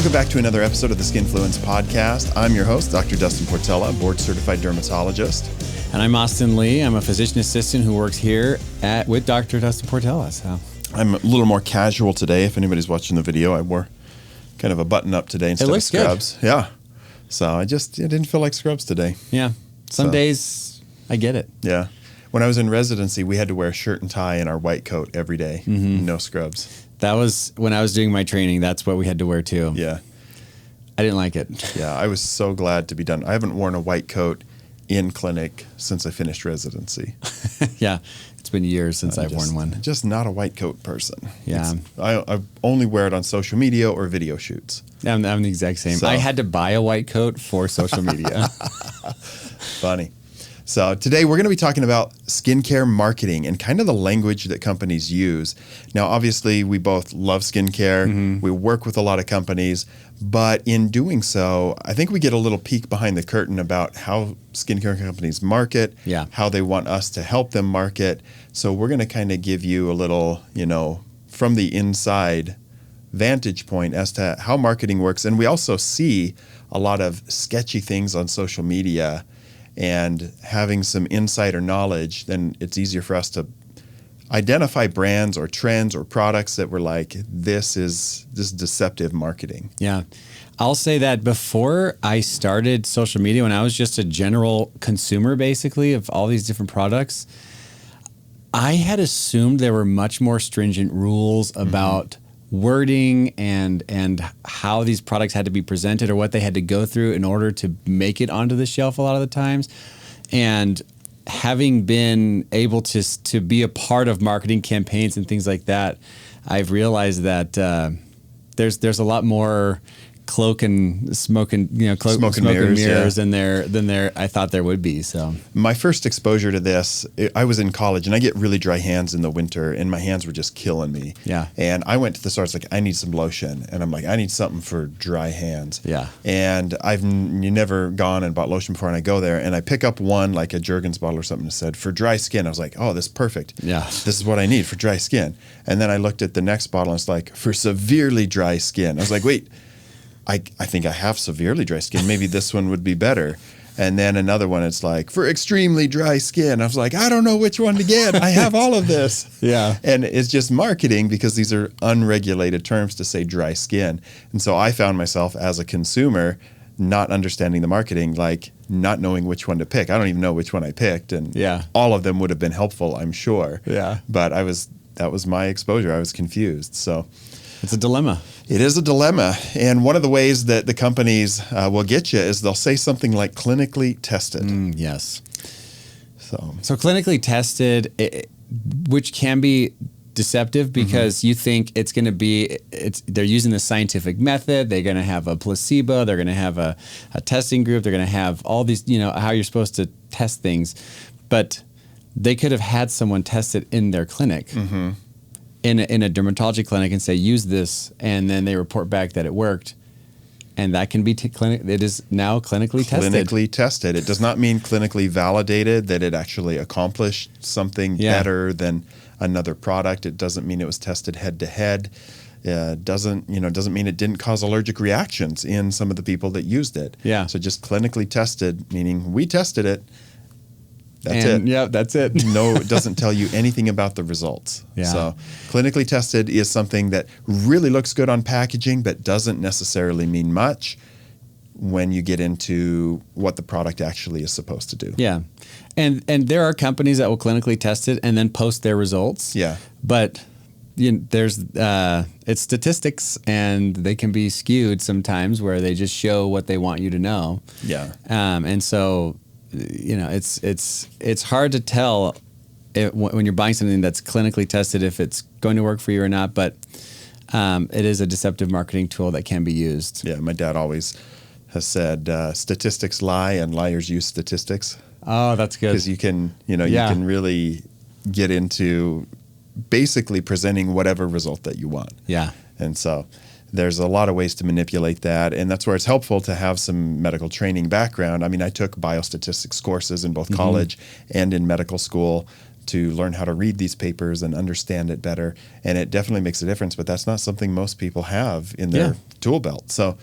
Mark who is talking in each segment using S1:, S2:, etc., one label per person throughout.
S1: Welcome back to another episode of the Skinfluence podcast. I'm your host, Dr. Dustin Portela, board-certified dermatologist.
S2: And I'm Austin Lee. I'm a physician assistant who works here with Dr. Dustin Portela. So
S1: I'm a little more casual today. If anybody's watching the video, I wore kind of a button-up today instead of scrubs. Good. Yeah. So I didn't feel like scrubs today.
S2: Yeah. Some days I get it.
S1: Yeah. When I was in residency, we had to wear a shirt and tie and our white coat every day. No scrubs.
S2: That was when I was doing my training. That's what we had to wear too.
S1: Yeah.
S2: I didn't like it.
S1: Yeah. I was so glad to be done. I haven't worn a white coat in clinic since I finished residency.
S2: Yeah. It's been years since I've worn one.
S1: Just not a white coat person.
S2: Yeah.
S1: I only wear it on social media or video shoots.
S2: I'm the exact same.
S1: So.
S2: I had to buy a white coat for social media.
S1: Funny. So today we're going to be talking about skincare marketing and kind of the language that companies use. Now, obviously, we both love skincare. Mm-hmm. We work with a lot of companies. But in doing so, I think we get a little peek behind the curtain about how skincare companies market, how they want us to help them market. So we're going to kind of give you a little, from the inside vantage point as to how marketing works. And we also see a lot of sketchy things on social media. And having some insider knowledge, then it's easier for us to identify brands or trends or products that we're like, this is deceptive marketing.
S2: Yeah. I'll say that before I started social media, when I was just a general consumer, basically, of all these different products, I had assumed there were much more stringent rules about wording and how these products had to be presented or what they had to go through in order to make it onto the shelf a lot of the times. And having been able to be a part of marketing campaigns and things like that, I've realized that there's a lot more cloak and smoke and smoke and mirrors than there I thought there would be. So
S1: my first exposure to this, I was in college and I get really dry hands in the winter and my hands were just killing me.
S2: Yeah.
S1: And I went to the store. It's like, I need some lotion, and I'm like, I need something for dry hands.
S2: Yeah.
S1: And I've never gone and bought lotion before, and I go there and I pick up one like a Jergens bottle or something that said for dry skin. I was like, oh, this is perfect.
S2: Yeah.
S1: This is what I need for dry skin. And then I looked at the next bottle and it's like for severely dry skin. I was like, wait. I think I have severely dry skin. Maybe this one would be better. And then another one, it's like, for extremely dry skin. I was like, I don't know which one to get. I have all of this.
S2: Yeah.
S1: And it's just marketing because these are unregulated terms to say dry skin. And so I found myself as a consumer not understanding the marketing, like not knowing which one to pick. I don't even know which one I picked. And all of them would have been helpful, I'm sure.
S2: Yeah.
S1: But that was my exposure. I was confused. So
S2: it's a dilemma.
S1: It is a dilemma. And one of the ways that the companies will get you is they'll say something like clinically tested.
S2: Yes.
S1: So
S2: clinically tested, which can be deceptive because you think it's going to be, they're using the scientific method. They're going to have a placebo. They're going to have a testing group. They're going to have all these, how you're supposed to test things. But they could have had someone test it in their clinic. Mm-hmm. In a dermatology clinic and say, use this, and then they report back that it worked. And that can be it is now clinically tested.
S1: Clinically tested. It does not mean clinically validated, that it actually accomplished something better than another product. It doesn't mean it was tested head to head. Doesn't mean it didn't cause allergic reactions in some of the people that used it.
S2: Yeah.
S1: So just clinically tested, meaning we tested it. That's it.
S2: Yeah, that's it.
S1: No, it doesn't tell you anything about the results.
S2: Yeah.
S1: So clinically tested is something that really looks good on packaging, but doesn't necessarily mean much when you get into what the product actually is supposed to do.
S2: Yeah. And there are companies that will clinically test it and then post their results.
S1: Yeah.
S2: But there's it's statistics, and they can be skewed sometimes where they just show what they want you to know.
S1: Yeah.
S2: And so it's hard to tell when you're buying something that's clinically tested if it's going to work for you or not, but it is a deceptive marketing tool that can be used.
S1: Yeah, my dad always has said statistics lie and liars use statistics.
S2: Oh, that's good.
S1: Because you can really get into basically presenting whatever result that you want.
S2: Yeah.
S1: And so there's a lot of ways to manipulate that, and that's where it's helpful to have some medical training background. I mean, I took biostatistics courses in both college and in medical school, to learn how to read these papers and understand it better. And it definitely makes a difference, but that's not something most people have in their tool belt. So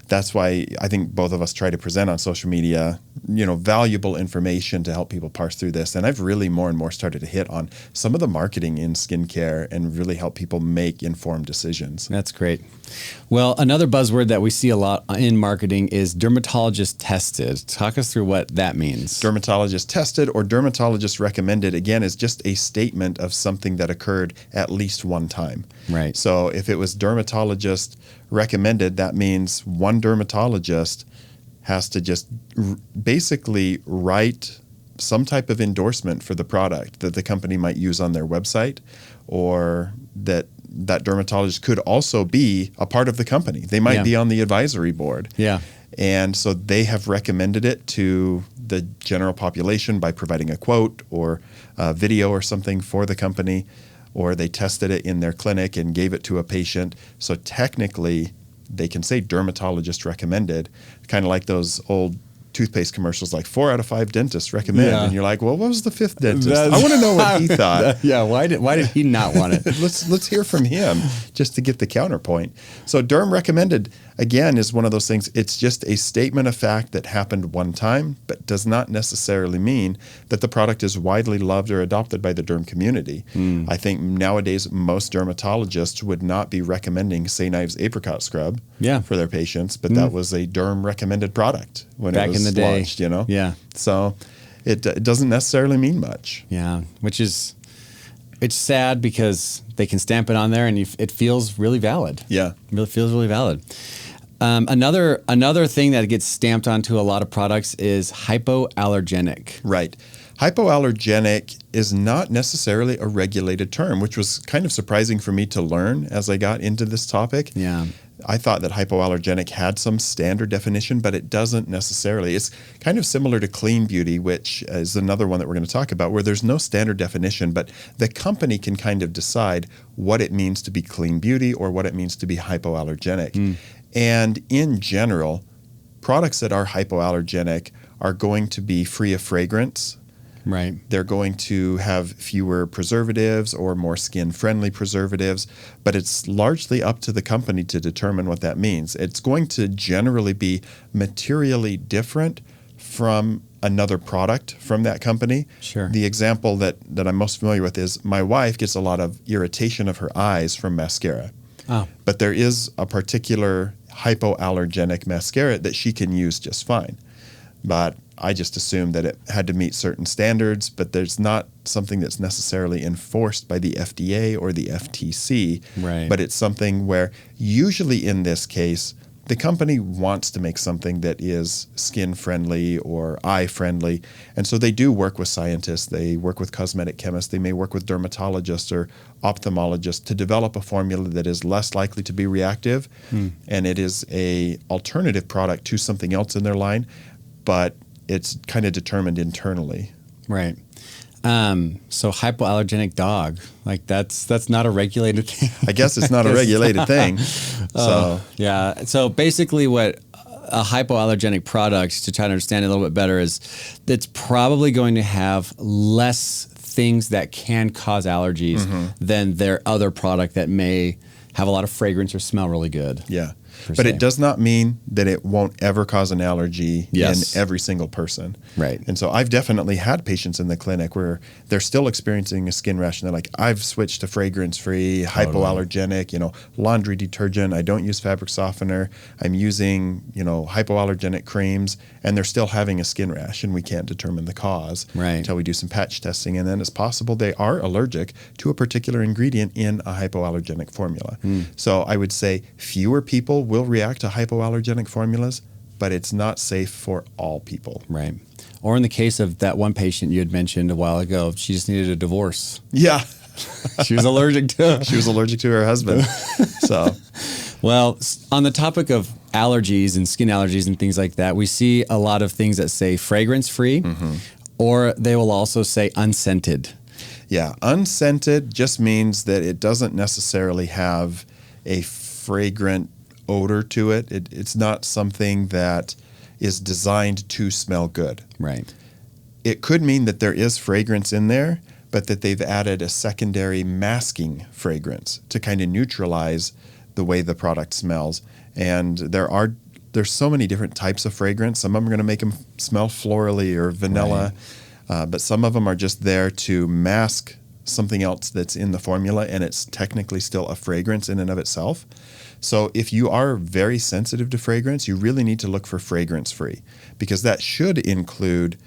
S1: that's why I think both of us try to present on social media, valuable information to help people parse through this. And I've really more and more started to hit on some of the marketing in skincare and really help people make informed decisions.
S2: That's great. Well, another buzzword that we see a lot in marketing is dermatologist tested. Talk us through what that means.
S1: Dermatologist tested or dermatologist recommended, again, is just a statement of something that occurred at least one time.
S2: Right.
S1: So if it was dermatologist recommended, that means one dermatologist has to just basically write some type of endorsement for the product that the company might use on their website, or that dermatologist could also be a part of the company. They might be on the advisory board.
S2: Yeah.
S1: And so they have recommended it to the general population by providing a quote or a video or something for the company, or they tested it in their clinic and gave it to a patient. So technically, they can say dermatologist recommended, kind of like those old toothpaste commercials, like 4 out of 5 dentists recommend. And you're like, well, what was the 5th dentist? I want to know what he thought.
S2: Why did he not want it?
S1: Let's hear from him just to get the counterpoint. So derm recommended, again, is one of those things. It's just a statement of fact that happened one time, but does not necessarily mean that the product is widely loved or adopted by the derm community. I think nowadays most dermatologists would not be recommending St. Ives apricot scrub for their patients, but that was a derm recommended product when
S2: back
S1: it was
S2: in the day.
S1: launched,
S2: Yeah.
S1: So it doesn't necessarily mean much.
S2: Yeah, it's sad because they can stamp it on there and it feels really valid.
S1: Yeah.
S2: It really feels really valid. Another thing that gets stamped onto a lot of products is hypoallergenic.
S1: Right. Hypoallergenic is not necessarily a regulated term, which was kind of surprising for me to learn as I got into this topic.
S2: Yeah.
S1: I thought that hypoallergenic had some standard definition, but it doesn't necessarily. It's kind of similar to clean beauty, which is another one that we're going to talk about, where there's no standard definition, but the company can kind of decide what it means to be clean beauty or what it means to be hypoallergenic. And in general, products that are hypoallergenic are going to be free of fragrance.
S2: Right.
S1: They're going to have fewer preservatives or more skin-friendly preservatives, but it's largely up to the company to determine what that means. It's going to generally be materially different from another product from that company.
S2: Sure.
S1: The example that I'm most familiar with is my wife gets a lot of irritation of her eyes from mascara.
S2: Oh.
S1: But there is a particular hypoallergenic mascara that she can use just fine. But I just assumed that it had to meet certain standards, but there's not something that's necessarily enforced by the FDA or the FTC.
S2: Right.
S1: But it's something where usually in this case, the company wants to make something that is skin-friendly or eye-friendly. And so they do work with scientists. They work with cosmetic chemists. They may work with dermatologists or ophthalmologists to develop a formula that is less likely to be reactive. And it is a alternative product to something else in their line, but it's kind of determined internally.
S2: Right. So hypoallergenic dog, like that's not a regulated thing.
S1: I guess it's not a regulated thing. So
S2: yeah. So basically what a hypoallergenic product, to try to understand it a little bit better, is it's probably going to have less things that can cause allergies than their other product that may have a lot of fragrance or smell really good.
S1: Yeah. But it does not mean that it won't ever cause an allergy in every single person.
S2: Right.
S1: And so I've definitely had patients in the clinic where they're still experiencing a skin rash and they're like, I've switched to fragrance-free, hypoallergenic, laundry detergent. I don't use fabric softener. I'm using, hypoallergenic creams, and they're still having a skin rash, and we can't determine the cause until we do some patch testing. And then it's possible they are allergic to a particular ingredient in a hypoallergenic formula. So I would say fewer people will react to hypoallergenic formulas, but it's not safe for all people.
S2: Right. Or in the case of that one patient you had mentioned a while ago, she just needed a divorce.
S1: Yeah.
S2: She was allergic to
S1: She was allergic to her husband. So,
S2: well, on the topic of allergies and skin allergies and things like that, we see a lot of things that say fragrance-free, or they will also say unscented.
S1: Yeah. Unscented just means that it doesn't necessarily have a fragrant odor to it. It's not something that is designed to smell good.
S2: Right.
S1: It could mean that there is fragrance in there, but that they've added a secondary masking fragrance to kind of neutralize the way the product smells. And there's so many different types of fragrance. Some of them are going to make them smell florally or vanilla, but some of them are just there to mask something else that's in the formula, and it's technically still a fragrance in and of itself. So if you are very sensitive to fragrance, you really need to look for fragrance-free, because that should include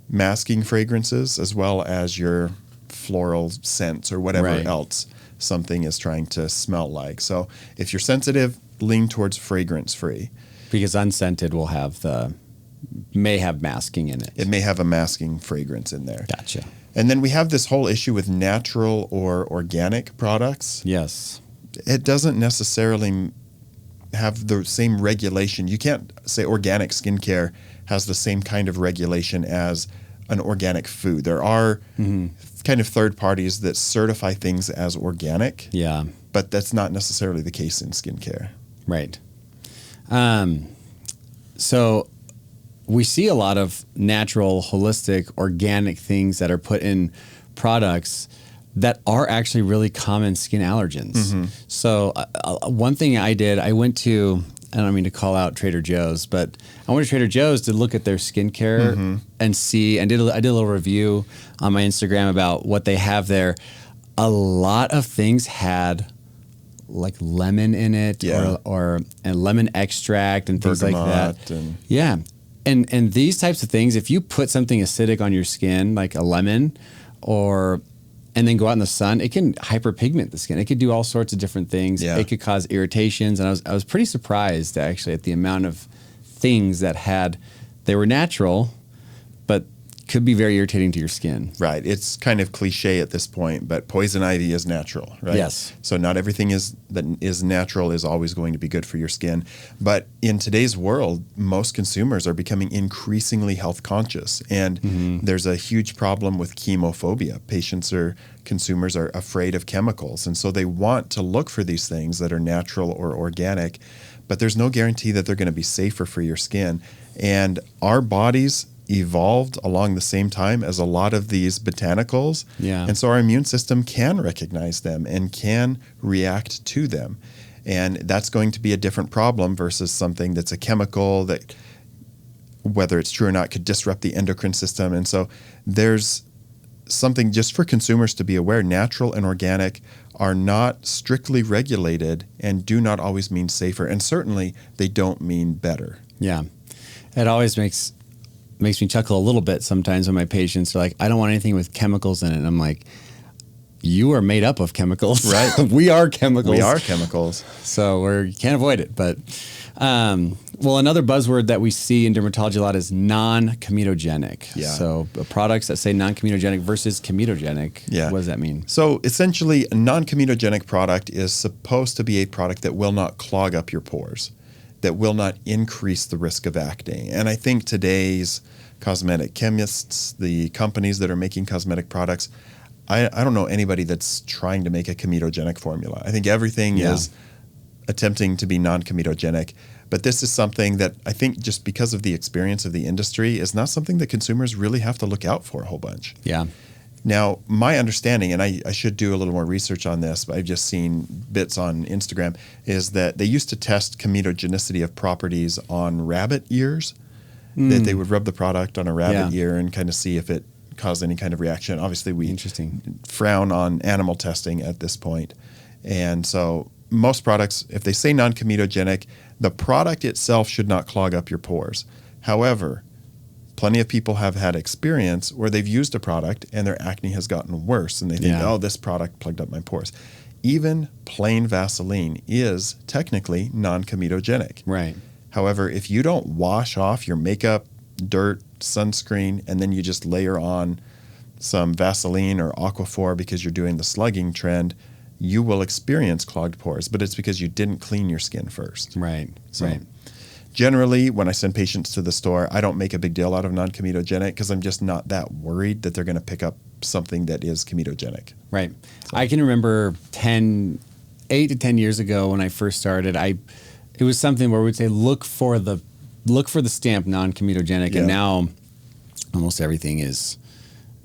S1: masking fragrances as well as your floral scents or whatever else something is trying to smell like. So if you're sensitive, lean towards fragrance-free.
S2: Because unscented may have masking in it.
S1: It may have a masking fragrance in there.
S2: Gotcha.
S1: And then we have this whole issue with natural or organic products.
S2: Yes.
S1: It doesn't necessarily have the same regulation. You can't say organic skincare has the same kind of regulation as an organic food. There are kind of third parties that certify things as organic.
S2: Yeah.
S1: But that's not necessarily the case in skincare.
S2: Right. So we see a lot of natural, holistic, organic things that are put in products that are actually really common skin allergens. So one thing I did, I went to, I don't mean to call out Trader Joe's, but I went to Trader Joe's to look at their skincare and see, and I did a little review on my Instagram about what they have there. A lot of things had like lemon in it, or lemon extract and things like that. And these types of things, if you put something acidic on your skin, like a lemon, and then go out in the sun, it can hyperpigment the skin. It could do all sorts of different things.
S1: Yeah.
S2: It could cause irritations. And I was pretty surprised actually at the amount of things that they were natural, but could be very irritating to your skin.
S1: Right. It's kind of cliche at this point, but poison ivy is natural, right?
S2: Yes.
S1: So not everything that is natural is always going to be good for your skin. But in today's world, most consumers are becoming increasingly health conscious. And there's a huge problem with chemophobia. Consumers are afraid of chemicals. And so they want to look for these things that are natural or organic, but there's no guarantee that they're going to be safer for your skin. And our bodies evolved along the same time as a lot of these botanicals.
S2: Yeah.
S1: And so our immune system can recognize them and can react to them. And that's going to be a different problem versus something that's a chemical that, whether it's true or not, could disrupt the endocrine system. And so there's something just for consumers to be aware. Natural and organic are not strictly regulated and do not always mean safer. And certainly they don't mean better.
S2: Yeah. It always makes me chuckle a little bit sometimes when my patients are like, I don't want anything with chemicals in it. And I'm like, you are made up of chemicals.
S1: Right.
S2: We are chemicals.
S1: We are chemicals.
S2: So you can't avoid it. But, another buzzword that we see in dermatology a lot is non-comedogenic.
S1: Yeah.
S2: So products that say non-comedogenic versus comedogenic.
S1: Yeah.
S2: What does that mean?
S1: So essentially, a non-comedogenic product is supposed to be a product that will not clog up your pores, that will not increase the risk of acne. And I think today's cosmetic chemists, the companies that are making cosmetic products, I don't know anybody that's trying to make a comedogenic formula. I think everything is attempting to be non-comedogenic. But this is something that I think, just because of the experience of the industry, is not something that consumers really have to look out for a whole bunch.
S2: Yeah.
S1: Now, my understanding, and I should do a little more research on this, but I've just seen bits on Instagram, is that they used to test comedogenicity of properties on rabbit ears, that they would rub the product on a rabbit ear and kind of see if it caused any kind of reaction. Obviously, we frown on animal testing at this point. And so most products, if they say non-comedogenic, the product itself should not clog up your pores. However, plenty of people have had experience where they've used a product and their acne has gotten worse, and they think, oh, this product plugged up my pores. Even plain Vaseline is technically non-comedogenic.
S2: Right.
S1: However, if you don't wash off your makeup, dirt, sunscreen, and then you just layer on some Vaseline or Aquaphor because you're doing the slugging trend, you will experience clogged pores, but it's because you didn't clean your skin first.
S2: Right.
S1: So,
S2: right.
S1: Generally, when I send patients to the store, I don't make a big deal out of non-comedogenic because I'm just not that worried that they're going to pick up something that is comedogenic.
S2: Right. So. I can remember 8 to 10 years ago when I first started, it was something where we'd say, look for the stamp non-comedogenic, and now almost everything is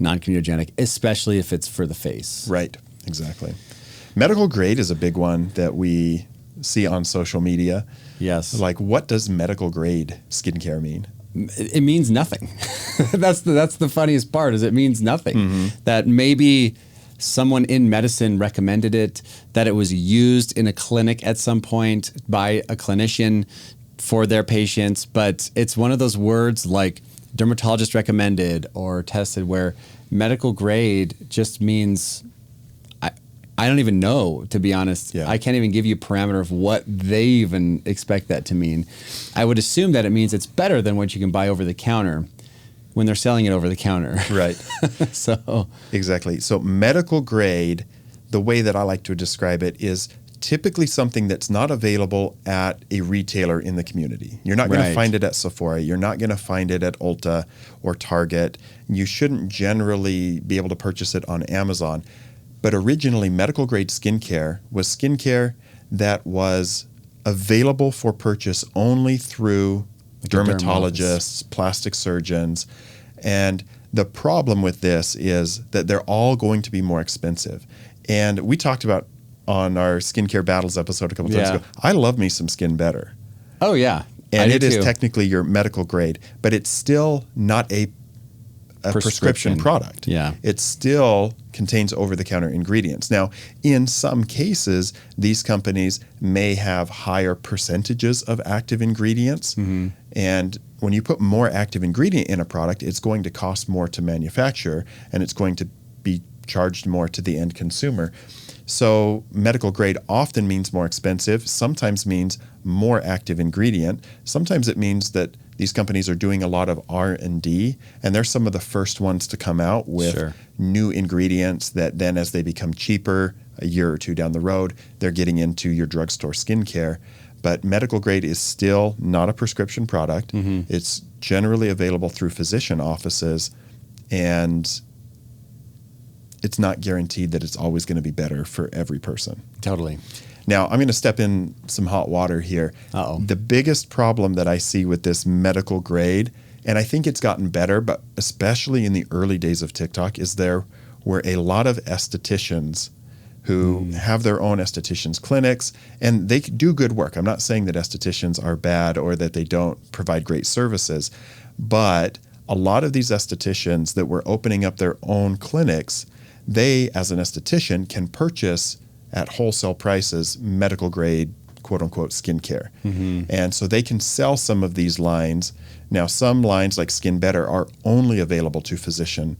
S2: non-comedogenic, especially if it's for the face.
S1: Right, exactly. Medical grade is a big one that we see on social media.
S2: Yes.
S1: Like, what does medical grade skincare mean?
S2: It means nothing. That's the funniest part, is it means nothing.
S1: Mm-hmm.
S2: That maybe someone in medicine recommended it, that it was used in a clinic at some point by a clinician for their patients, but it's one of those words like dermatologist recommended or tested, where medical grade just means I don't even know, to be honest.
S1: Yeah.
S2: I can't even give you a parameter of what they even expect that to mean. I would assume that it means it's better than what you can buy over the counter when they're selling it over the counter.
S1: Right.
S2: So
S1: Exactly. So medical grade, the way that I like to describe it, is typically something that's not available at a retailer in the community. You're not going to
S2: Right.
S1: find it at Sephora. You're not going to find it at Ulta or Target. You shouldn't generally be able to purchase it on Amazon. But originally, medical grade skincare was skincare that was available for purchase only through
S2: Like a derm
S1: dermatologists, plastic surgeons. And the problem with this is that they're all going to be more expensive. And we talked about on our Skincare Battles episode a couple times
S2: Yeah.
S1: ago, I love me some Skin Better.
S2: Oh yeah.
S1: And
S2: I
S1: it
S2: do
S1: is
S2: too.
S1: technically your medical grade, but it's still not a prescription product.
S2: Yeah.
S1: It still contains over-the-counter ingredients. Now, in some cases, these companies may have higher percentages of active ingredients.
S2: Mm-hmm.
S1: And when you put more active ingredient in a product, it's going to cost more to manufacture, and it's going to be charged more to the end consumer. So medical grade often means more expensive, sometimes means more active ingredient. Sometimes it means that these companies are doing a lot of R&D, and they're some of the first ones to come out with
S2: Sure.
S1: new ingredients that then, as they become cheaper a year or two down the road, they're getting into your drugstore skincare. But medical grade is still not a prescription product.
S2: Mm-hmm.
S1: It's generally available through physician offices, and it's not guaranteed that it's always going to be better for every person.
S2: Totally.
S1: Now, I'm going to step in some hot water here.
S2: Uh-oh.
S1: The biggest problem that I see with this medical grade, and I think it's gotten better, but especially in the early days of TikTok, is there were a lot of estheticians who have their own estheticians clinics, and they do good work. I'm not saying that estheticians are bad or that they don't provide great services, but a lot of these estheticians that were opening up their own clinics, they, as an esthetician, can purchase at wholesale prices medical grade, quote unquote, skincare.
S2: Mm-hmm.
S1: And so they can sell some of these lines. Now, some lines like Skin Better are only available to physician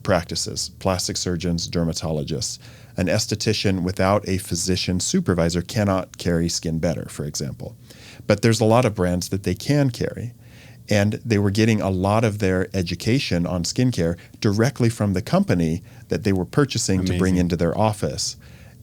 S1: practices, plastic surgeons, dermatologists. An esthetician without a physician supervisor cannot carry Skin Better, for example. But there's a lot of brands that they can carry. And they were getting a lot of their education on skincare directly from the company that they were purchasing to bring
S2: Amazing.
S1: into their office.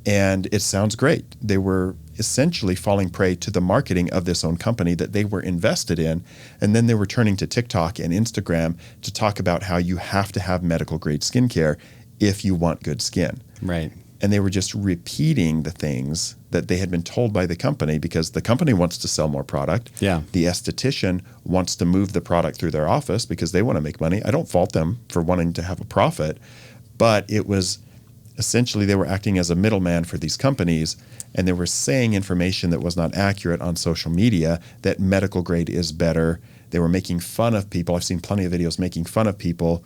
S1: And it sounds great. They were essentially falling prey to the marketing of this own company that they were invested in. And then they were turning to TikTok and Instagram to talk about how you have to have medical grade skincare if you want good skin.
S2: Right.
S1: And they were just repeating the things that they had been told by the company, because the company wants to sell more product.
S2: Yeah.
S1: The esthetician wants to move the product through their office because they want to make money. I don't fault them for wanting to have a profit, but it was essentially they were acting as a middleman for these companies, and they were saying information that was not accurate on social media, that medical grade is better. They were making fun of people. I've seen plenty of videos making fun of people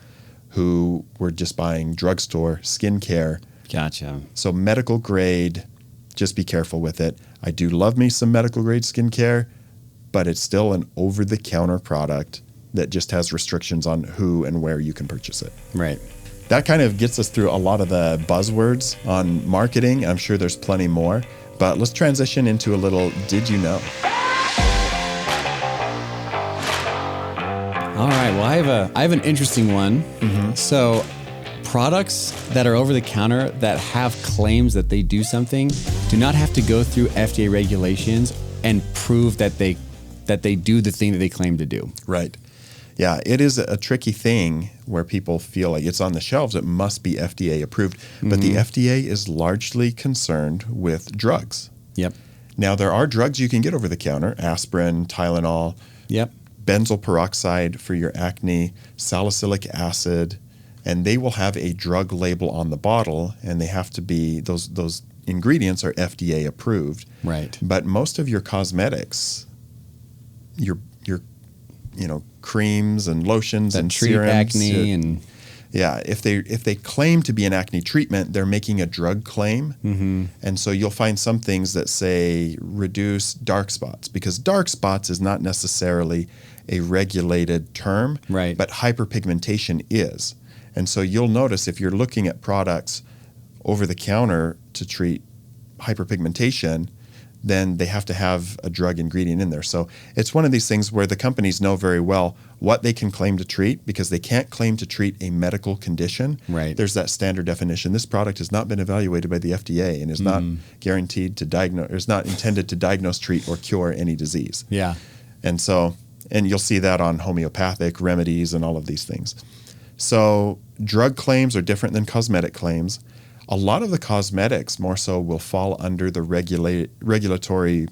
S1: who were just buying drugstore skincare.
S2: Gotcha.
S1: So medical grade, just be careful with it. I do love me some medical grade skincare, but it's still an over-the-counter product that just has restrictions on who and where you can purchase it.
S2: Right.
S1: That kind of gets us through a lot of the buzzwords on marketing. I'm sure there's plenty more, but let's transition into a little Did You Know?
S2: All right. Well, I have an interesting one.
S1: Mm-hmm.
S2: So, products that are over the counter that have claims that they do something do not have to go through FDA regulations and prove that they do the thing that they claim to do.
S1: Right. Yeah, it is a tricky thing where people feel like it's on the shelves, it must be FDA approved. But the FDA is largely concerned with drugs.
S2: Yep.
S1: Now, there are drugs you can get over the counter, aspirin, Tylenol,
S2: Yep.
S1: benzoyl peroxide for your acne, salicylic acid, and they will have a drug label on the bottle, and they have to be, those ingredients are FDA approved.
S2: Right.
S1: But most of your cosmetics, your creams and lotions
S2: that
S1: and
S2: treat
S1: serums,
S2: acne and
S1: if they claim to be an acne treatment, they're making a drug claim. And so you'll find some things that say reduce dark spots, because dark spots is not necessarily a regulated term,
S2: right,
S1: but hyperpigmentation is. And so you'll notice if you're looking at products over the counter to treat hyperpigmentation, then they have to have a drug ingredient in there. So it's one of these things where the companies know very well what they can claim to treat, because they can't claim to treat a medical condition.
S2: Right.
S1: There's that standard definition. This product has not been evaluated by the FDA and is not guaranteed to diagnose, or is not intended to diagnose, treat, or cure any disease.
S2: Yeah.
S1: And so, and you'll see that on homeopathic remedies and all of these things. So drug claims are different than cosmetic claims. A lot of the cosmetics more so will fall under the regulatory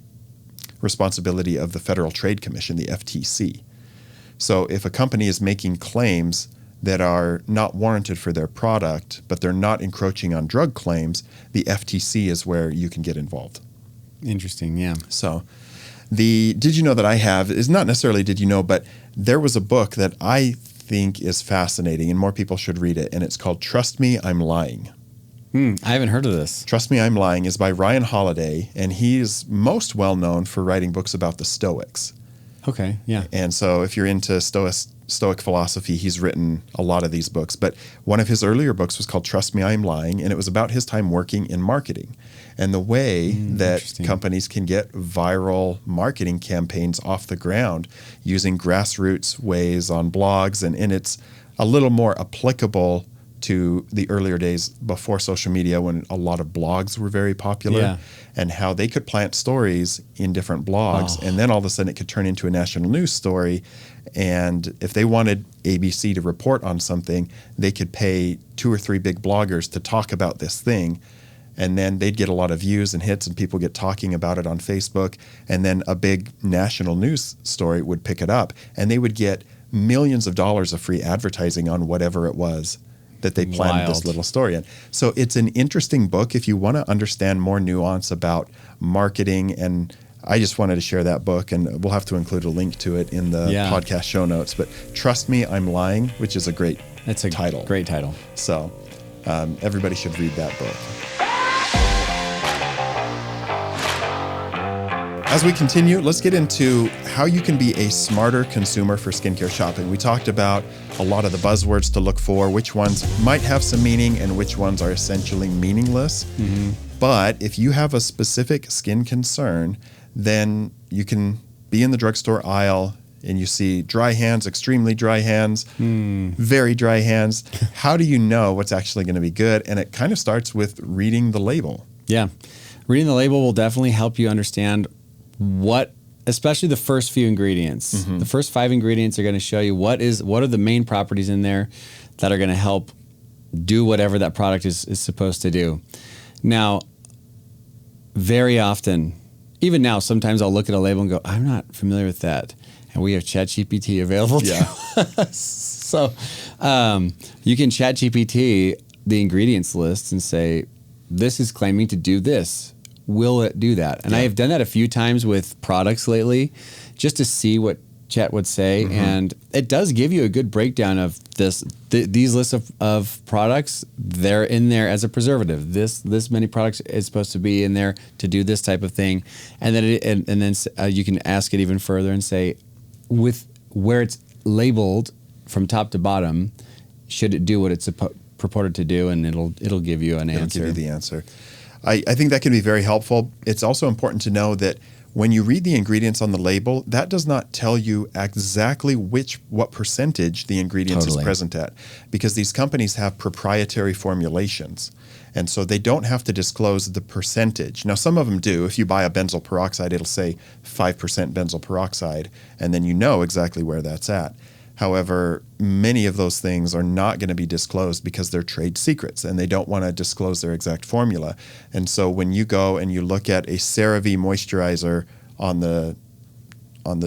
S1: responsibility of the Federal Trade Commission, the FTC. So if a company is making claims that are not warranted for their product, but they're not encroaching on drug claims, the FTC is where you can get involved.
S2: Interesting, yeah.
S1: So the Did You Know That I Have is not necessarily Did You Know, but there was a book that I think is fascinating and more people should read it, and it's called Trust Me, I'm Lying.
S2: I haven't heard of this.
S1: Trust Me, I'm Lying is by Ryan Holiday, and he is most well known for writing books about the Stoics.
S2: Okay, yeah.
S1: And so if you're into Stoic philosophy, he's written a lot of these books. But one of his earlier books was called Trust Me, I'm Lying, and it was about his time working in marketing and the way that companies can get viral marketing campaigns off the ground using grassroots ways on blogs. And it's a little more applicable to the earlier days before social media, when a lot of blogs were very popular, and how they could plant stories in different blogs, and then all of a sudden it could turn into a national news story. And if they wanted ABC to report on something, they could pay 2 or 3 big bloggers to talk about this thing, and then they'd get a lot of views and hits, and people get talking about it on Facebook, and then a big national news story would pick it up, and they would get millions of dollars of free advertising on whatever it was that they planned this little story in. So it's an interesting book if you want to understand more nuance about marketing. And I just wanted to share that book, and we'll have to include a link to it in the podcast show notes. But Trust Me, I'm Lying, which is a great title.
S2: Great title.
S1: So everybody should read that book. As we continue, let's get into how you can be a smarter consumer for skincare shopping. We talked about a lot of the buzzwords to look for, which ones might have some meaning and which ones are essentially meaningless. But if you have a specific skin concern, then you can be in the drugstore aisle and you see dry hands, extremely dry hands, very dry hands. How do you know what's actually going to be good? And it kind of starts with reading the label.
S2: Yeah. Reading the label will definitely help you understand especially the first few ingredients. The first 5 ingredients are going to show you what are the main properties in there that are going to help do whatever that product is supposed to do. Now, very often, even now, sometimes I'll look at a label and go, I'm not familiar with that. And we have ChatGPT available to us. So you can ChatGPT the ingredients list and say, this is claiming to do this. Will it do that? And I have done that a few times with products lately just to see what Chat would say. And it does give you a good breakdown of these lists of products. They're in there as a preservative. This many products is supposed to be in there to do this type of thing. And then you can ask it even further and say, with where it's labeled from top to bottom, should it do what it's purported to do? And it'll give you an answer.
S1: It'll give you the answer. I think that can be very helpful. It's also important to know that when you read the ingredients on the label, that does not tell you exactly what percentage the ingredients is present at, because these companies have proprietary formulations. And so they don't have to disclose the percentage. Now, some of them do. If you buy a benzoyl peroxide, it'll say 5% benzoyl peroxide, and then you know exactly where that's at. However, many of those things are not going to be disclosed because they're trade secrets and they don't want to disclose their exact formula. And so when you go and you look at a CeraVe moisturizer on the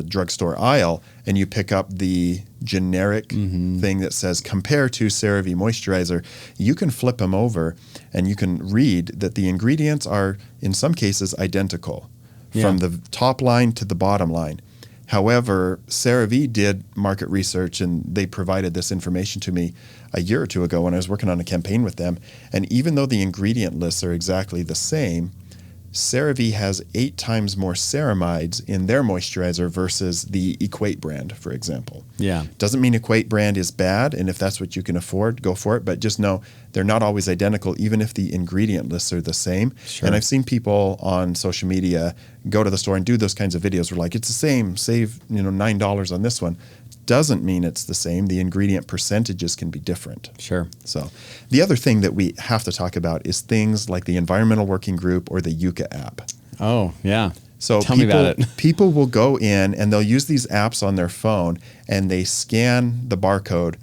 S1: drugstore aisle and you pick up the generic thing that says compare to CeraVe moisturizer, you can flip them over and you can read that the ingredients are in some cases identical from the top line to the bottom line. However, CeraVe did market research and they provided this information to me a year or two ago when I was working on a campaign with them. And even though the ingredient lists are exactly the same, CeraVe has 8 times more ceramides in their moisturizer versus the Equate brand, for example.
S2: Yeah.
S1: Doesn't mean Equate brand is bad, and if that's what you can afford, go for it. But just know they're not always identical, even if the ingredient lists are the same.
S2: Sure.
S1: And I've seen people on social media go to the store and do those kinds of videos where like, it's the same, save $9 on this one. Doesn't mean it's the same. The ingredient percentages can be different.
S2: Sure.
S1: So the other thing that we have to talk about is things like the Environmental Working Group or the Yucca app.
S2: Oh, yeah.
S1: So
S2: Tell me about it.
S1: People will go in and they'll use these apps on their phone and they scan the barcode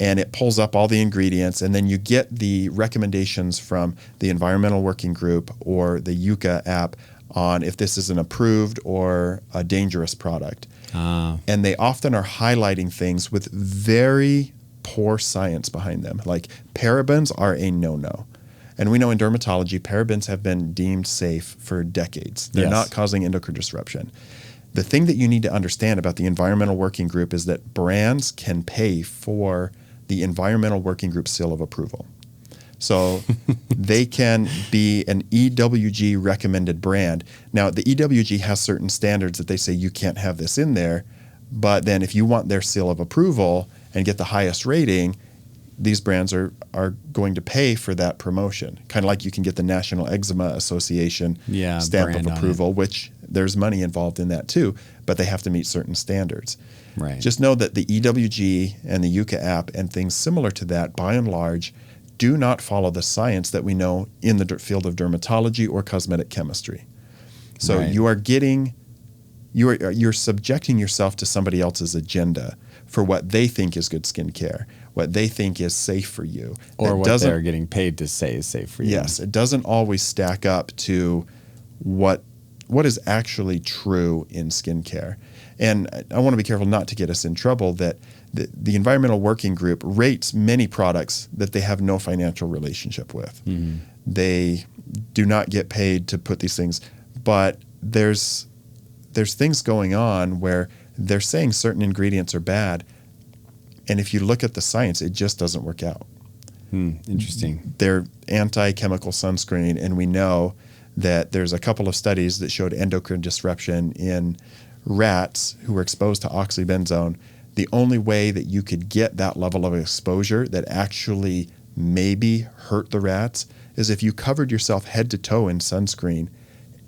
S1: and it pulls up all the ingredients, and then you get the recommendations from the Environmental Working Group or the Yucca app on if this is an approved or a dangerous product. And they often are highlighting things with very poor science behind them. Like parabens are a no-no. And we know in dermatology, parabens have been deemed safe for decades. They're not causing endocrine disruption. The thing that you need to understand about the Environmental Working Group is that brands can pay for the Environmental Working Group seal of approval. So they can be an EWG recommended brand. Now, the EWG has certain standards that they say you can't have this in there, but then if you want their seal of approval and get the highest rating, these brands are going to pay for that promotion. Kind of like you can get the National Eczema Association stamp of approval, which there's money involved in that too, but they have to meet certain standards.
S2: Right.
S1: Just know that the EWG and the Yucca app and things similar to that, by and large, do not follow the science that we know in the field of dermatology or cosmetic chemistry. So you're subjecting yourself to somebody else's agenda for what they think is good skincare, what they think is safe for you.
S2: Or what they're getting paid to say is safe for you.
S1: Yes, it doesn't always stack up to what is actually true in skincare. And I want to be careful not to get us in trouble that the Environmental Working Group rates many products that they have no financial relationship with. They do not get paid to put these things, but there's things going on where they're saying certain ingredients are bad, and if you look at the science, it just doesn't work out.
S2: Interesting.
S1: They're anti-chemical sunscreen, and we know that there's a couple of studies that showed endocrine disruption in rats who were exposed to oxybenzone. The only way that you could get that level of exposure that actually maybe hurt the rats is if you covered yourself head to toe in sunscreen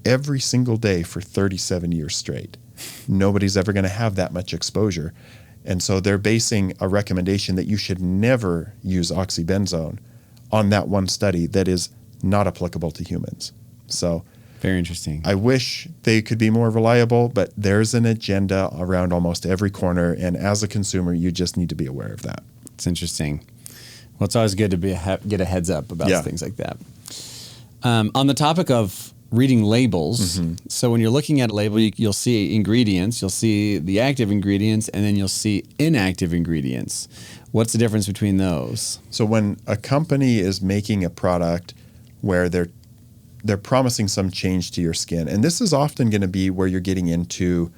S1: every single day for 37 years straight. Nobody's ever going to have that much exposure. And so they're basing a recommendation that you should never use oxybenzone on that one study that is not applicable to humans. So
S2: very interesting.
S1: I wish they could be more reliable, but there's an agenda around almost every corner. And as a consumer, you just need to be aware of that.
S2: It's interesting. Well, it's always good to get a heads up about things like that. On the topic of reading labels, so when you're looking at a label, you'll see ingredients, you'll see the active ingredients, and then you'll see inactive ingredients. What's the difference between those?
S1: So when a company is making a product where they're promising some change to your skin, and this is often going to be where you're getting into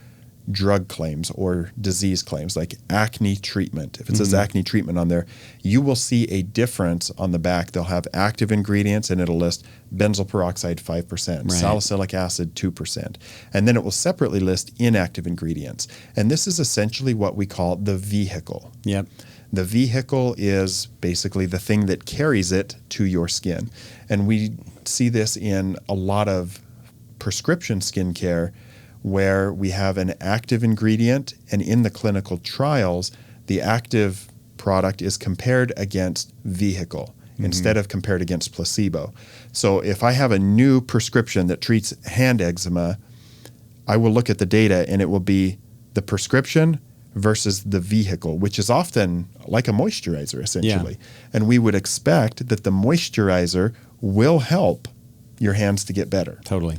S1: drug claims or disease claims, like acne treatment. If it says acne treatment on there, you will see a difference on the back. They'll have active ingredients, and it'll list benzoyl peroxide 5%, salicylic acid 2%, and then it will separately list inactive ingredients. And this is essentially what we call the vehicle.
S2: Yep.
S1: The vehicle is basically the thing that carries it to your skin. And we see this in a lot of prescription skincare where we have an active ingredient, and in the clinical trials, the active product is compared against vehicle instead of compared against placebo. So if I have a new prescription that treats hand eczema, I will look at the data and it will be the prescription versus the vehicle, which is often like a moisturizer, essentially. Yeah. And we would expect that the moisturizer will help your hands to get better.
S2: Totally.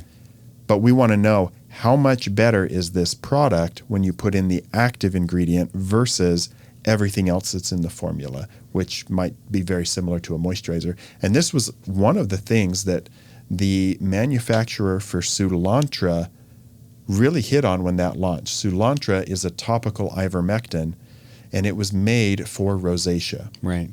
S1: But we want to know how much better is this product when you put in the active ingredient versus everything else that's in the formula, which might be very similar to a moisturizer. And this was one of the things that the manufacturer for Soolantra really hit on when that launched. Soolantra is a topical ivermectin, and it was made for rosacea.
S2: Right.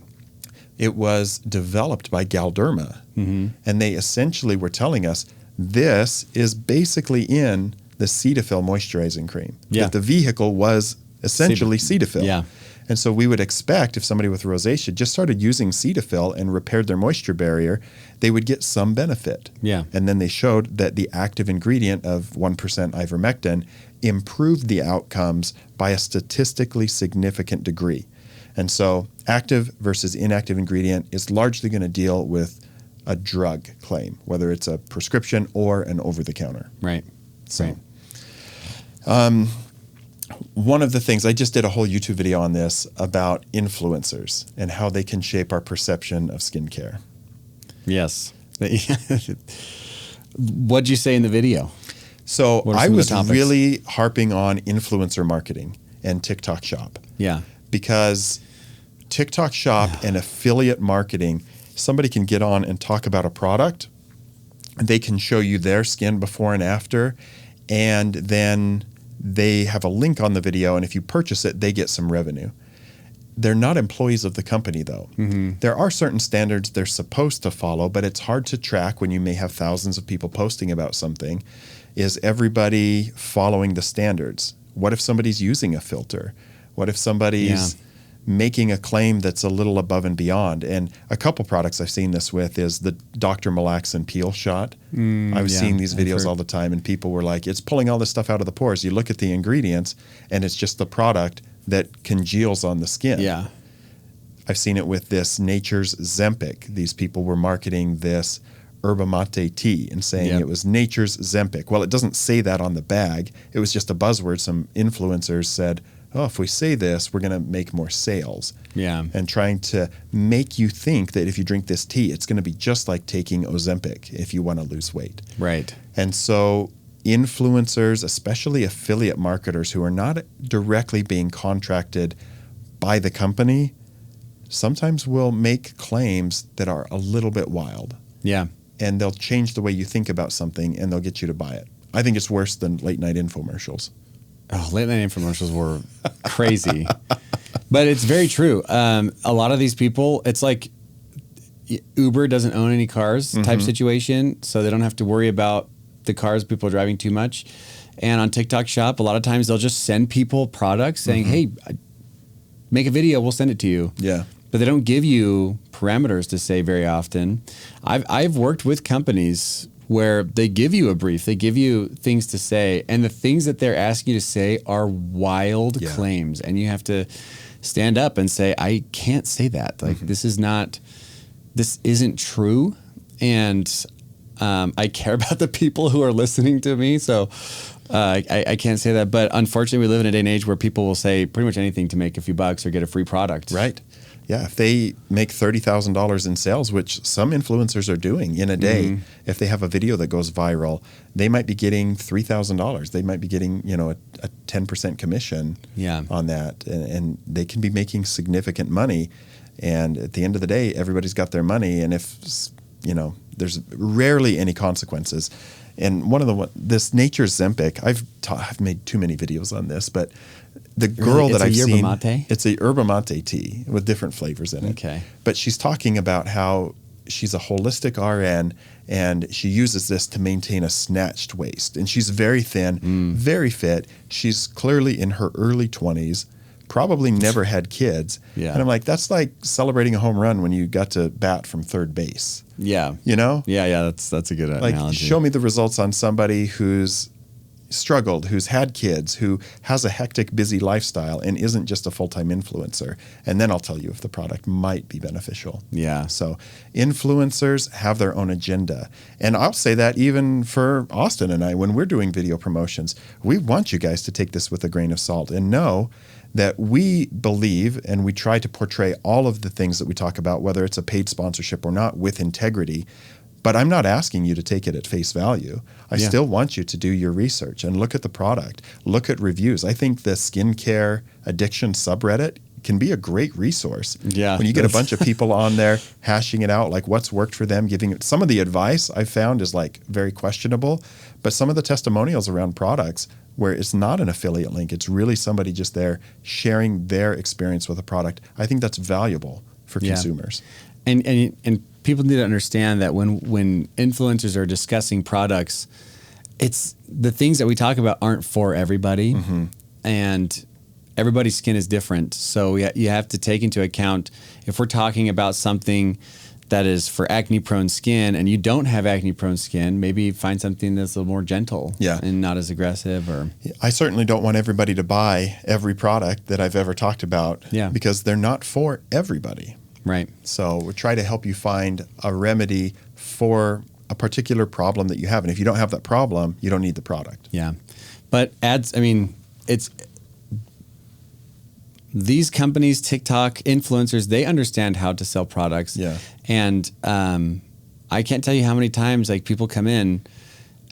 S1: It was developed by Galderma, and they essentially were telling us this is basically in the Cetaphil moisturizing cream.
S2: Yeah.
S1: That the vehicle was essentially Cetaphil.
S2: Yeah.
S1: And so we would expect if somebody with rosacea just started using Cetaphil and repaired their moisture barrier, they would get some benefit.
S2: Yeah.
S1: And then they showed that the active ingredient of 1% ivermectin improved the outcomes by a statistically significant degree. And so active versus inactive ingredient is largely going to deal with a drug claim, whether it's a prescription or an over-the-counter.
S2: Right.
S1: So, one of the things, I just did a whole YouTube video on this about influencers and how they can shape our perception of skincare.
S2: Yes. What'd you say in the video?
S1: So
S2: What are
S1: I
S2: some of the
S1: was
S2: topics?
S1: really harping on influencer marketing and TikTok Shop,
S2: Yeah.
S1: because TikTok Shop and affiliate marketing, somebody can get on and talk about a product. They can show you their skin before and after, and then they have a link on the video, and if you purchase it, they get some revenue. They're not employees of the company, though. There are certain standards they're supposed to follow, but it's hard to track when you may have thousands of people posting about something. Is everybody following the standards? What if somebody's using a filter? What if somebody's making a claim that's a little above and beyond? And a couple products I've seen this with is the Dr. Malaxin peel shot. I was seeing these videos all the time, and people were like, it's pulling all this stuff out of the pores. You look at the ingredients, and it's just the product that congeals on the skin.
S2: Yeah.
S1: I've seen it with this Nature's Zempic. These people were marketing this yerba mate tea and saying it was Nature's Zempic. Well, it doesn't say that on the bag. It was just a buzzword. Some influencers said, oh, if we say this, we're going to make more sales.
S2: Yeah.
S1: And trying to make you think that if you drink this tea, it's going to be just like taking Ozempic if you want to lose weight.
S2: Right.
S1: And so influencers, especially affiliate marketers who are not directly being contracted by the company, sometimes will make claims that are a little bit wild.
S2: Yeah.
S1: And they'll change the way you think about something, and they'll get you to buy it. I think it's worse than late night infomercials.
S2: Oh, late night infomercials were crazy. But it's very true. A lot of these people, it's like Uber doesn't own any cars type situation, so they don't have to worry about the cars people are driving too much. And on TikTok Shop, a lot of times they'll just send people products saying, hey, make a video, we'll send it to you.
S1: Yeah.
S2: But they don't give you parameters to say very often. I've worked with companies where they give you a brief, they give you things to say, and the things that they're asking you to say are wild claims, and you have to stand up and say, I can't say that. Like this isn't true, and I care about the people who are listening to me, so I can't say that. But unfortunately, we live in a day and age where people will say pretty much anything to make a few bucks or get a free product.
S1: Right. Yeah, if they make $30,000 in sales, which some influencers are doing in a day, if they have a video that goes viral, they might be getting $3,000. They might be getting, a 10% commission on that, and they can be making significant money. And at the end of the day, everybody's got their money, and if there's rarely any consequences. And this Nature's Zempic, I've made too many videos on this, but the girl that I've seen, it's a yerba mate tea with different flavors in it.
S2: Okay.
S1: But she's talking about how she's a holistic RN, and she uses this to maintain a snatched waist. And she's very thin, very fit. She's clearly in her early 20s, probably never had kids.
S2: Yeah.
S1: And I'm like, that's like celebrating a home run when you got to bat from third base.
S2: Yeah.
S1: Yeah,
S2: that's a good
S1: like,
S2: analogy.
S1: show me the results on somebody who's struggled, who's had kids, who has a hectic, busy lifestyle and isn't just a full-time influencer. And then I'll tell you if the product might be beneficial.
S2: Yeah.
S1: So influencers have their own agenda. And I'll say that even for Austin and I, when we're doing video promotions, we want you guys to take this with a grain of salt and know that we believe and we try to portray all of the things that we talk about, whether it's a paid sponsorship or not, with integrity. But I'm not asking you to take it at face value. I still want you to do your research and look at the product, look at reviews. I think the skincare addiction subreddit can be a great resource.
S2: Yeah.
S1: When you get a bunch of people on there hashing it out, like what's worked for them, giving it, some of the advice I've found is like very questionable, but some of the testimonials around products where it's not an affiliate link, it's really somebody just there sharing their experience with a product. I think that's valuable for consumers.
S2: And people need to understand that when influencers are discussing products, it's the things that we talk about aren't for everybody, and everybody's skin is different. So you have to take into account, if we're talking about something that is for acne-prone skin and you don't have acne-prone skin, maybe find something that's a little more gentle and not as aggressive. Or
S1: I certainly don't want everybody to buy every product that I've ever talked about because they're not for everybody.
S2: Right.
S1: So we try to help you find a remedy for a particular problem that you have. And if you don't have that problem, you don't need the product.
S2: Yeah. But ads, I mean, it's these companies, TikTok, influencers, they understand how to sell products.
S1: Yeah.
S2: And I can't tell you how many times like people come in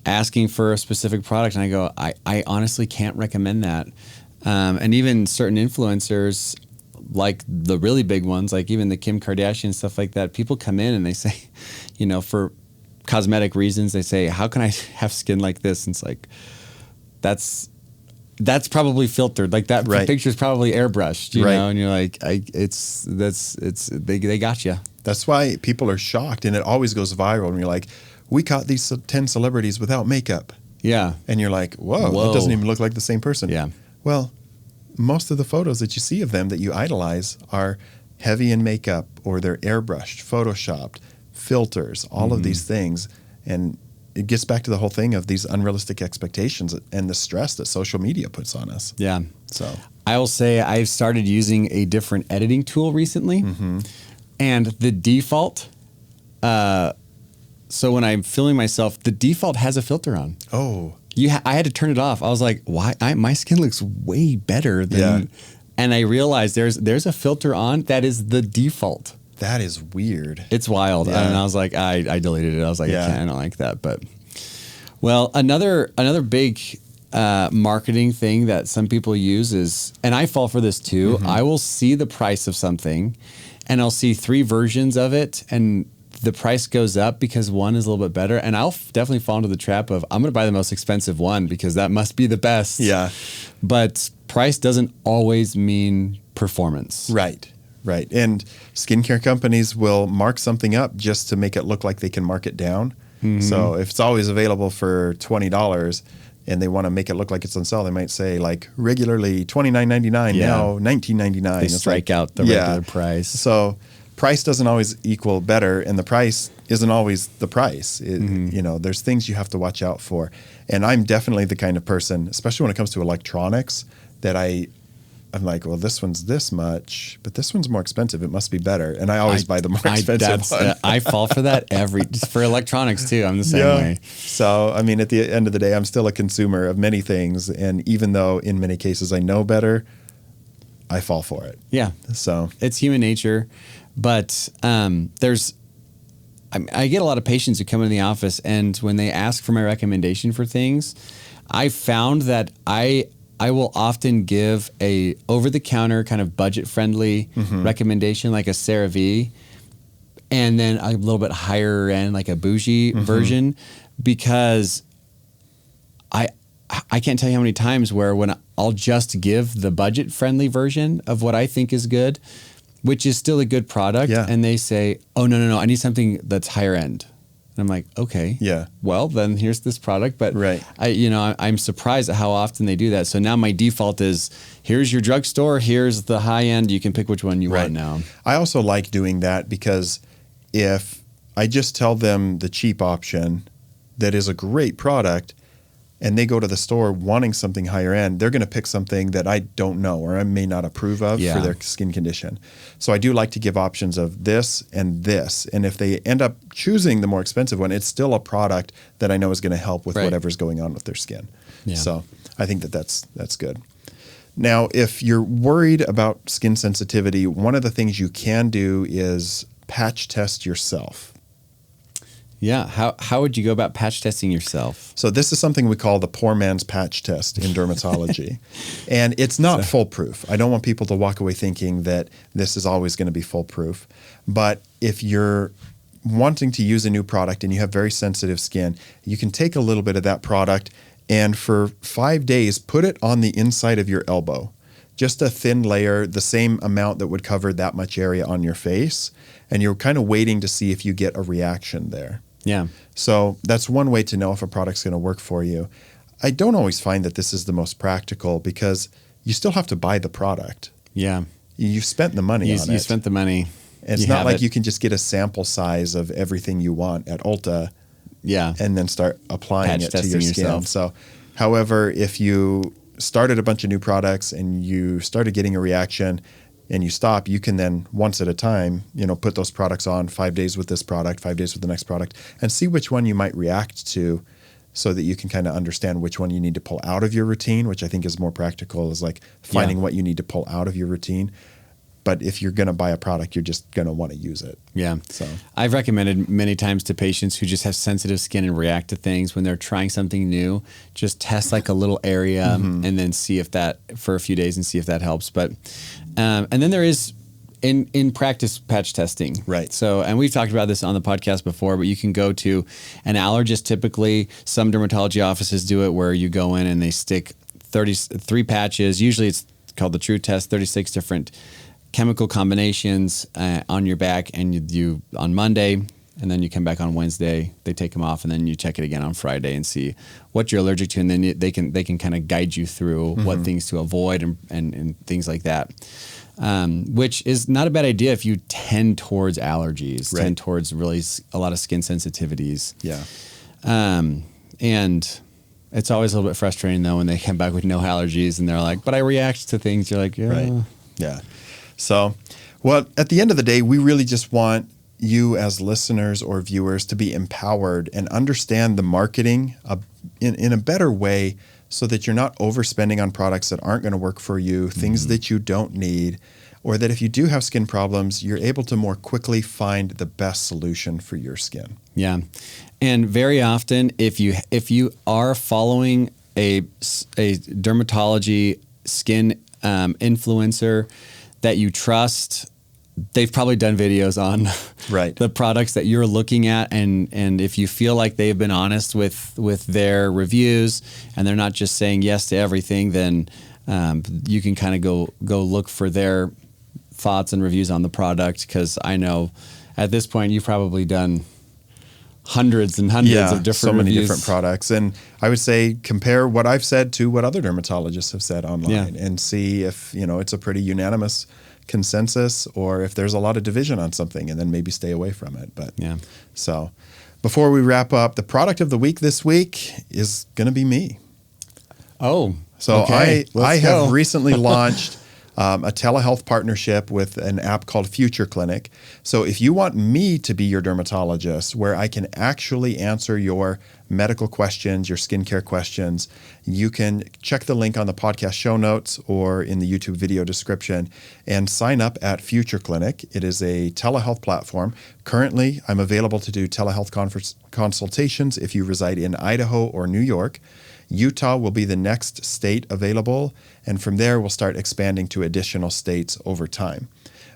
S2: asking for a specific product and I go, I honestly can't recommend that. And even certain influencers, like the really big ones, like even the Kim Kardashian, stuff like that, people come in and they say, you know, for cosmetic reasons, they say, how can I have skin like this? And it's like, that's probably filtered. Like that picture's probably airbrushed, you know, and you're like, they got you.
S1: That's why people are shocked, and it always goes viral. And you're like, we caught these 10 celebrities without makeup.
S2: Yeah.
S1: And you're like, whoa, that doesn't even look like the same person.
S2: Yeah.
S1: Well, most of the photos that you see of them that you idolize are heavy in makeup, or they're airbrushed, photoshopped, filters, all of these things. And it gets back to the whole thing of these unrealistic expectations and the stress that social media puts on us.
S2: Yeah.
S1: So
S2: I will say I've started using a different editing tool recently, and the default, so when I'm filming myself, the default has a filter on.
S1: Oh.
S2: I had to turn it off. I was like, why? My skin looks way better than, and I realized there's a filter on that is the default.
S1: That is weird.
S2: It's wild.
S1: Yeah.
S2: And I was like, I deleted it. I was like, I don't like that. But well, another big marketing thing that some people use is, and I fall for this too, I will see the price of something and I'll see 3 versions of it and the price goes up because one is a little bit better. And I'll definitely fall into the trap of, I'm going to buy the most expensive one because that must be the best.
S1: Yeah.
S2: But price doesn't always mean performance.
S1: Right. Right. And skincare companies will mark something up just to make it look like they can mark it down. So if it's always available for $20 and they want to make it look like it's on sale, they might say like regularly $29.99, now $19.99.
S2: They strike out the regular price.
S1: So price doesn't always equal better, and the price isn't always the price. You know, there's things you have to watch out for. And I'm definitely the kind of person, especially when it comes to electronics, that I'm like, well, this one's this much, but this one's more expensive. It must be better. And I always buy the more expensive one.
S2: I fall for that for electronics too. I'm the same way.
S1: So, I mean, at the end of the day, I'm still a consumer of many things. And even though in many cases I know better, I fall for it.
S2: Yeah.
S1: So
S2: it's human nature. But I get a lot of patients who come in the office, and when they ask for my recommendation for things, I found that I will often give a over-the-counter kind of budget-friendly recommendation, like a CeraVe, and then a little bit higher end, like a bougie version, because I can't tell you how many times where when I'll just give the budget-friendly version of what I think is good, which is still a good product, and they say, oh, no, I need something that's higher end. And I'm like, okay, well, then here's this product. But I'm surprised at how often they do that. So now my default is, here's your drugstore, here's the high end. You can pick which one you want now.
S1: I also like doing that because if I just tell them the cheap option that is a great product, and they go to the store wanting something higher end, they're going to pick something that I don't know or I may not approve of for their skin condition. So I do like to give options of this and this. And if they end up choosing the more expensive one, it's still a product that I know is going to help with whatever's going on with their skin. Yeah. So I think that's good. Now, if you're worried about skin sensitivity, one of the things you can do is patch test yourself.
S2: Yeah. How would you go about patch testing yourself?
S1: So this is something we call the poor man's patch test in dermatology. And it's not foolproof. I don't want people to walk away thinking that this is always going to be foolproof. But if you're wanting to use a new product and you have very sensitive skin, you can take a little bit of that product and for 5 days, put it on the inside of your elbow. Just a thin layer, the same amount that would cover that much area on your face. And you're kind of waiting to see if you get a reaction there.
S2: Yeah.
S1: So that's one way to know if a product's going to work for you. I don't always find that this is the most practical because you still have to buy the product.
S2: Yeah.
S1: You've spent the money on it.
S2: You spent the money.
S1: It's not like you can just get a sample size of everything you want at Ulta and then start applying it to your skin. So, however, if you started a bunch of new products and you started getting a reaction and you stop, you can then once at a time, put those products on 5 days with this product, 5 days with the next product, and see which one you might react to so that you can kind of understand which one you need to pull out of your routine, which I think is more practical, is like finding what you need to pull out of your routine. But if you're going to buy a product, you're just going to want to use it. Yeah. So
S2: I've recommended many times to patients who just have sensitive skin and react to things when they're trying something new, just test like a little area and then see if that for a few days and see if that helps. But and then there is in practice patch testing.
S1: Right.
S2: So, and we've talked about this on the podcast before, but you can go to an allergist. Typically, some dermatology offices do it where you go in and they stick 33 patches. Usually it's called the True Test, 36 different chemical combinations on your back, and you on Monday, and then you come back on Wednesday. They take them off, and then you check it again on Friday and see what you're allergic to, and then they can kind of guide you through what things to avoid and things like that. Which is not a bad idea if you tend towards allergies, tend towards really a lot of skin sensitivities.
S1: Yeah.
S2: And it's always a little bit frustrating though when they come back with no allergies and they're like, but I react to things. You're like, yeah.
S1: Right. Yeah. So, well, at the end of the day, we really just want you as listeners or viewers to be empowered and understand the marketing in a better way so that you're not overspending on products that aren't going to work for you, things that you don't need, or that if you do have skin problems, you're able to more quickly find the best solution for your skin.
S2: Yeah. And very often, if you are following a dermatology skin influencer that you trust, they've probably done videos on the products that you're looking at, and if you feel like they've been honest with their reviews and they're not just saying yes to everything, then you can kind of go look for their thoughts and reviews on the product, because I know at this point you've probably done hundreds and hundreds of different
S1: so many
S2: reviews.
S1: different products. And I would say compare what I've said to what other dermatologists have said online and see if it's a pretty unanimous consensus or if there's a lot of division on something, and then maybe stay away from it. But so before we wrap up, the product of the week this week is going to be me.
S2: Oh,
S1: so
S2: okay.
S1: I have recently launched a telehealth partnership with an app called Future Clinic. So if you want me to be your dermatologist, where I can actually answer your medical questions, your skincare questions, you can check the link on the podcast show notes or in the YouTube video description and sign up at Future Clinic. It is a telehealth platform. Currently, I'm available to do telehealth consultations if you reside in Idaho or New York. Utah will be the next state available, and from there we'll start expanding to additional states over time.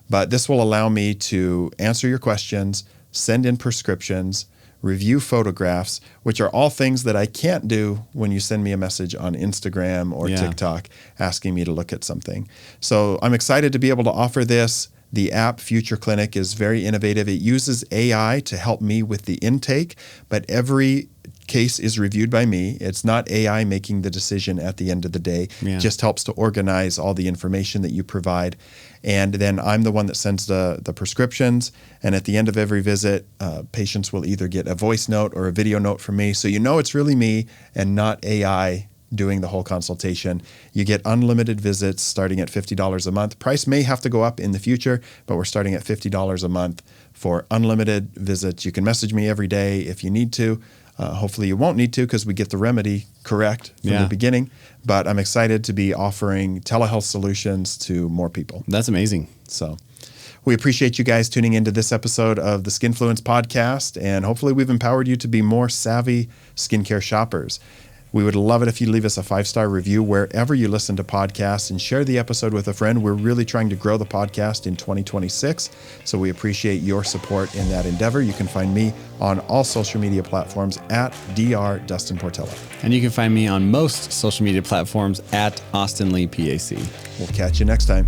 S1: But this will allow me to answer your questions, send in prescriptions, review photographs, which are all things that I can't do when you send me a message on Instagram or TikTok asking me to look at something. So I'm excited to be able to offer this. The app Future Clinic is very innovative. It uses AI to help me with the intake, but every case is reviewed by me. It's not AI making the decision at the end of the day. It just helps to organize all the information that you provide. And then I'm the one that sends the prescriptions. And at the end of every visit, patients will either get a voice note or a video note from me. So it's really me and not AI doing the whole consultation. You get unlimited visits starting at $50 a month. Price may have to go up in the future, but we're starting at $50 a month for unlimited visits. You can message me every day if you need to. Hopefully you won't need to, because we get the remedy correct from the beginning. But I'm excited to be offering telehealth solutions to more people.
S2: That's amazing.
S1: So, We appreciate you guys tuning into this episode of the Skinfluence podcast, and hopefully we've empowered you to be more savvy skincare shoppers. We would love it if you leave us a 5-star review wherever you listen to podcasts and share the episode with a friend. We're really trying to grow the podcast in 2026, so we appreciate your support in that endeavor. You can find me on all social media platforms at Dr. Dustin Portela.
S2: And you can find me on most social media platforms at Austin Lee PAC.
S1: We'll catch you next time.